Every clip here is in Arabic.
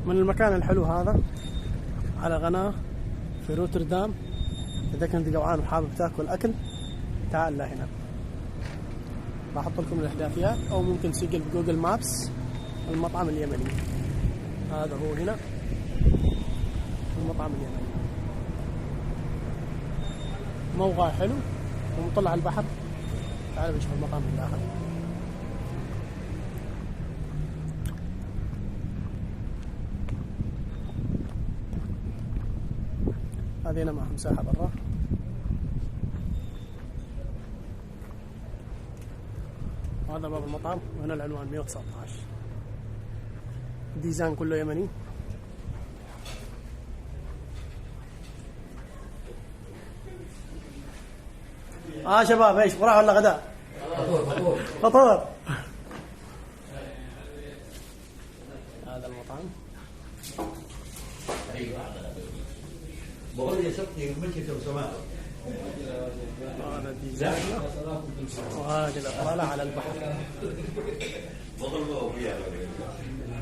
من المكان الحلو هذا على قناة في روتردام. إذا كنت جوعان وحابب تاكل أكل تعال لهنا، راح أحط لكم الإحداثيات أو ممكن تسجل بجوجل مابس المطعم اليمني. هذا هو هنا المطعم اليمني، موقع حلو ومطلع على البحر. تعالوا نشوف المطعم من الداخل. هذه هنا معها مساحة برا. هذا باب المطعم وهنا العنوان 119. الديزاين كله يمني. شباب ايش قرعة ولا غداء؟ فطور. هذا المطعم. هذا الديزاين وهذه الإطلالة على البحر.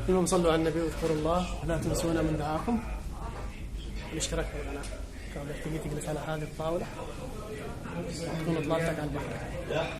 المهم صلوا على النبي واذكروا الله ولا تنسونا من دعاكم. الاشتراك في القناة تقدر تجي تجلس على هذه الطاولة وتكون اطلالتك على البحر.